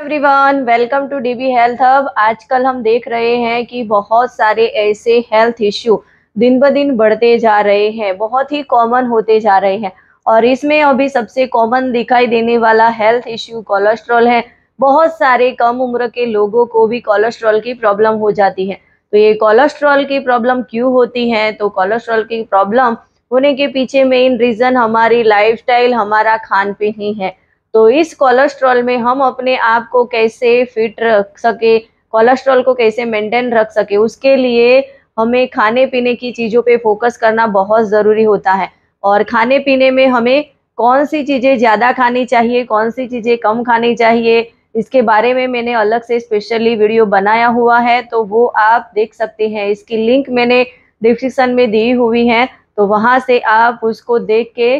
Everyone, welcome to DB health hub. आजकल हम देख रहे हैं कि बहुत सारे ऐसे हेल्थ इश्यू दिन ब दिन बढ़ते जा रहे हैं, बहुत ही कॉमन होते जा रहे हैं। और इसमें अभी सबसे कॉमन दिखाई देने वाला हेल्थ इश्यू कोलेस्ट्रॉल है। बहुत सारे कम उम्र के लोगों को भी कोलेस्ट्रॉल की प्रॉब्लम हो जाती है। तो ये कोलेस्ट्रॉल की प्रॉब्लम क्यों होती है? तो कोलेस्ट्रॉल की प्रॉब्लम होने के पीछे मेन रीजन हमारी लाइफस्टाइल, हमारा खान पीन ही है। तो इस कोलेस्ट्रॉल में हम अपने आप को कैसे फिट रख सके, कोलेस्ट्रॉल को कैसे मेंटेन रख सके, उसके लिए हमें खाने पीने की चीज़ों पे फोकस करना बहुत ज़रूरी होता है। और खाने पीने में हमें कौन सी चीज़ें ज़्यादा खानी चाहिए, कौन सी चीज़ें कम खानी चाहिए, इसके बारे में मैंने अलग से स्पेशली वीडियो बनाया हुआ है, तो वो आप देख सकते हैं। इसकी लिंक मैंने डिस्क्रिप्शन में दी हुई है, तो वहाँ से आप उसको देख के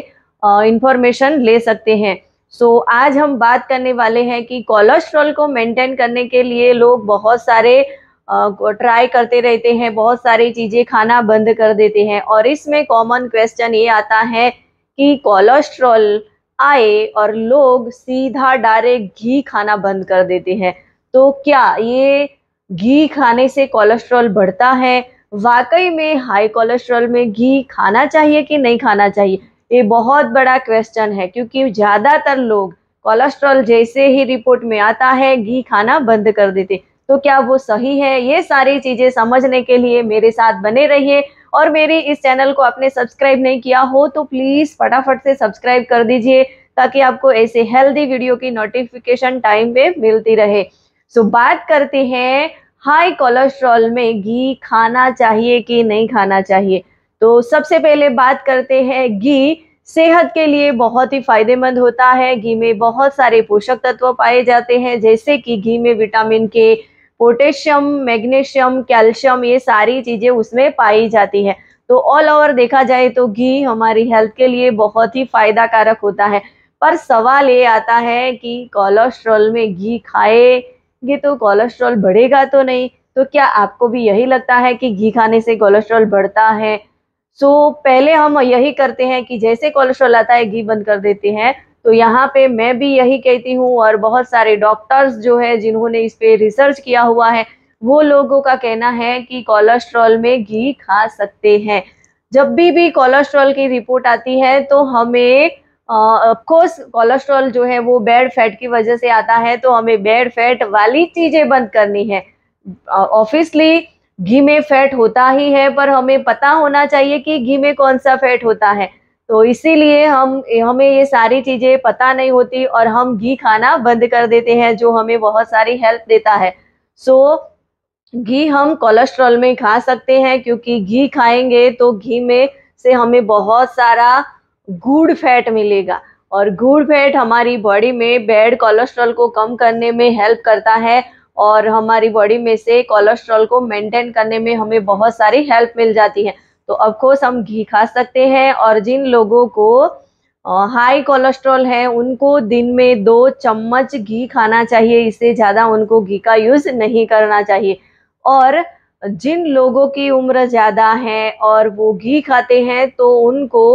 इंफॉर्मेशन ले सकते हैं। आज हम बात करने वाले हैं कि कोलेस्ट्रॉल को मेंटेन करने के लिए लोग बहुत सारे ट्राई करते रहते हैं, बहुत सारी चीज़ें खाना बंद कर देते हैं। और इसमें कॉमन क्वेश्चन ये आता है कि कोलेस्ट्रॉल आए और लोग सीधा डायरेक्ट घी खाना बंद कर देते हैं। तो क्या ये घी खाने से कोलेस्ट्रॉल बढ़ता है? वाकई में हाई कोलेस्ट्रॉल में घी खाना चाहिए कि नहीं खाना चाहिए? ये बहुत बड़ा क्वेश्चन है, क्योंकि ज़्यादातर लोग कोलेस्ट्रॉल जैसे ही रिपोर्ट में आता है घी खाना बंद कर देते। तो क्या वो सही है? ये सारी चीज़ें समझने के लिए मेरे साथ बने रहिए। और मेरी इस चैनल को आपने सब्सक्राइब नहीं किया हो तो प्लीज़ फटाफट से सब्सक्राइब कर दीजिए, ताकि आपको ऐसे हेल्दी वीडियो की नोटिफिकेशन टाइम पे मिलती रहे। बात करते हैं हाई कोलेस्ट्रॉल में घी खाना चाहिए कि नहीं खाना चाहिए। तो सबसे पहले बात करते हैं, घी सेहत के लिए बहुत ही फायदेमंद होता है। घी में बहुत सारे पोषक तत्व पाए जाते हैं, जैसे कि घी में विटामिन के, पोटेशियम, मैग्नीशियम, कैल्शियम, ये सारी चीज़ें उसमें पाई जाती है। तो ऑल ओवर देखा जाए तो घी हमारी हेल्थ के लिए बहुत ही फायदा कारक होता है। पर सवाल ये आता है कि कोलेस्ट्रॉल में घी खाएंगे तो कोलेस्ट्रॉल बढ़ेगा तो नहीं? तो क्या आपको भी यही लगता है कि घी खाने से कोलेस्ट्रॉल बढ़ता है? पहले हम यही करते हैं कि जैसे कोलेस्ट्रॉल आता है घी बंद कर देते हैं। तो यहाँ पे मैं भी यही कहती हूँ, और बहुत सारे डॉक्टर्स जो है जिन्होंने इस पे रिसर्च किया हुआ है, वो लोगों का कहना है कि कोलेस्ट्रॉल में घी खा सकते हैं। जब भी कोलेस्ट्रॉल की रिपोर्ट आती है तो हमें ऑफकोर्स कोलेस्ट्रॉल जो है वो बैड फैट की वजह से आता है, तो हमें बैड फैट वाली चीज़ें बंद करनी है। ऑब्वियसली घी में फैट होता ही है, पर हमें पता होना चाहिए कि घी में कौन सा फैट होता है। तो इसीलिए हमें ये सारी चीज़ें पता नहीं होती और हम घी खाना बंद कर देते हैं, जो हमें बहुत सारी हेल्प देता है। घी हम कोलेस्ट्रॉल में खा सकते हैं, क्योंकि घी खाएंगे तो घी में से हमें बहुत सारा गुड फैट मिलेगा। और गुड फैट हमारी बॉडी में बैड कोलेस्ट्रॉल को कम करने में हेल्प करता है, और हमारी बॉडी में से कोलेस्ट्रॉल को मेंटेन करने में हमें बहुत सारी हेल्प मिल जाती है। तो ऑफकोर्स हम घी खा सकते हैं। और जिन लोगों को हाई कोलेस्ट्रॉल है उनको दिन में 2 चम्मच घी खाना चाहिए, इससे ज़्यादा उनको घी का यूज़ नहीं करना चाहिए। और जिन लोगों की उम्र ज़्यादा है और वो घी खाते हैं, तो उनको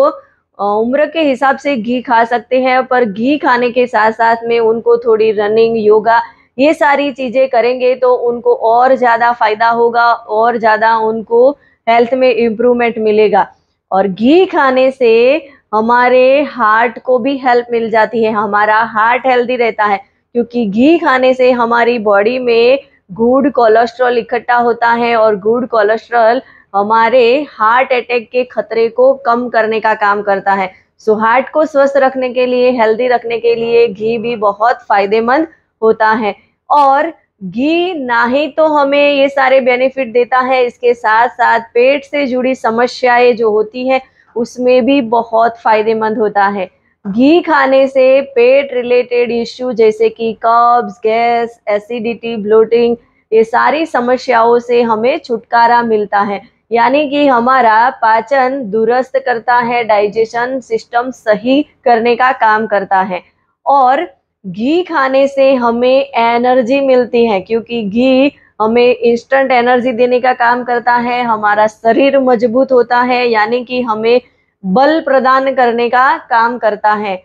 उम्र के हिसाब से घी खा सकते हैं, पर घी खाने के साथ साथ में उनको थोड़ी रनिंग, योगा, ये सारी चीज़ें करेंगे तो उनको और ज़्यादा फायदा होगा, और ज़्यादा उनको हेल्थ में इम्प्रूवमेंट मिलेगा। और घी खाने से हमारे हार्ट को भी हेल्प मिल जाती है, हमारा हार्ट हेल्दी रहता है, क्योंकि घी खाने से हमारी बॉडी में गुड कोलेस्ट्रॉल इकट्ठा होता है, और गुड कोलेस्ट्रॉल हमारे हार्ट अटैक के खतरे को कम करने का काम करता है। हार्ट को स्वस्थ रखने के लिए, हेल्दी रखने के लिए घी भी बहुत फायदेमंद होता है। और घी ना ही तो हमें ये सारे बेनिफिट देता है, इसके साथ साथ पेट से जुड़ी समस्याएं जो होती है उसमें भी बहुत फायदेमंद होता है। घी खाने से पेट रिलेटेड इश्यू जैसे कि कब्ज, गैस, एसिडिटी, ब्लोटिंग, ये सारी समस्याओं से हमें छुटकारा मिलता है। यानी कि हमारा पाचन दुरुस्त करता है, डाइजेशन सिस्टम सही करने का काम करता है। और घी खाने से हमें एनर्जी मिलती है, क्योंकि घी हमें इंस्टेंट एनर्जी देने का काम करता है। हमारा शरीर मजबूत होता है, यानी कि हमें बल प्रदान करने का काम करता है।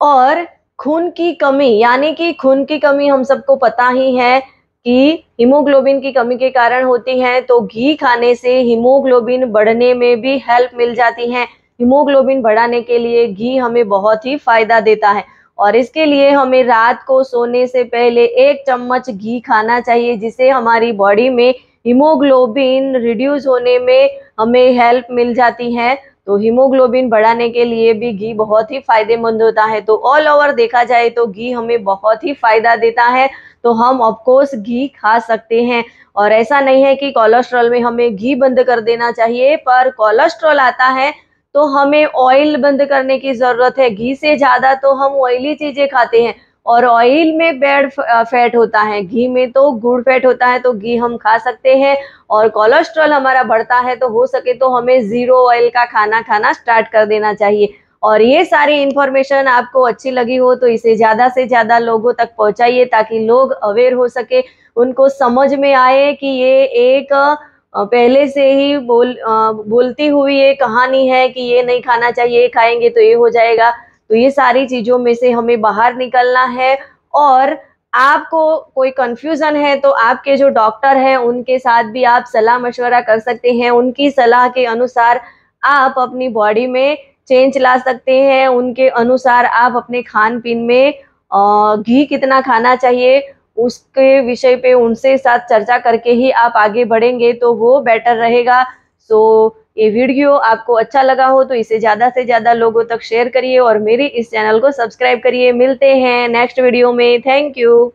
और खून की कमी, यानी कि खून की कमी हम सबको पता ही है कि हीमोग्लोबिन की कमी के कारण होती है। तो घी खाने से हीमोग्लोबिन बढ़ने में भी हेल्प मिल जाती है। हीमोग्लोबिन बढ़ाने के लिए घी हमें बहुत ही फायदा देता है और इसके लिए हमें रात को सोने से पहले 1 चम्मच घी खाना चाहिए, जिससे हमारी बॉडी में हीमोग्लोबिन रिड्यूस होने में हमें हेल्प मिल जाती है। तो हीमोग्लोबिन बढ़ाने के लिए भी घी बहुत ही फायदेमंद होता है। तो ऑल ओवर देखा जाए तो घी हमें बहुत ही फायदा देता है। तो हम ऑफ कोर्स घी खा सकते हैं और ऐसा नहीं है कि कोलेस्ट्रॉल में हमें घी बंद कर देना चाहिए, पर कोलेस्ट्रॉल आता है तो हमें ऑयल बंद करने की जरूरत है। घी से ज्यादा तो हम ऑयली चीजें खाते हैं और ऑयल में बैड फैट होता है, घी में तो गुड फैट होता है। तो घी हम खा सकते हैं और कोलेस्ट्रॉल हमारा बढ़ता है तो हो सके तो हमें 0 ऑयल का खाना खाना स्टार्ट कर देना चाहिए। और ये सारी इंफॉर्मेशन आपको अच्छी लगी हो तो इसे ज़्यादा से ज़्यादा लोगों तक पहुंचाइए, ताकि लोग अवेयर हो सके, उनको समझ में आए कि ये एक पहले से ही बोलती हुई ये कहानी है कि ये नहीं खाना चाहिए, ये खाएंगे तो ये हो जाएगा। तो ये सारी चीज़ों में से हमें बाहर निकलना है। और आपको कोई कंफ्यूजन है तो आपके जो डॉक्टर हैं उनके साथ भी आप सलाह मशवरा कर सकते हैं। उनकी सलाह के अनुसार आप अपनी बॉडी में चेंज ला सकते हैं। उनके अनुसार आप अपने खान पीन में घी कितना खाना चाहिए उसके विषय पे उनसे साथ चर्चा करके ही आप आगे बढ़ेंगे तो वो बेटर रहेगा। सो ये वीडियो आपको अच्छा लगा हो तो इसे ज़्यादा से ज़्यादा लोगों तक शेयर करिए और मेरी इस चैनल को सब्सक्राइब करिए। मिलते हैं नेक्स्ट वीडियो में। Thank you.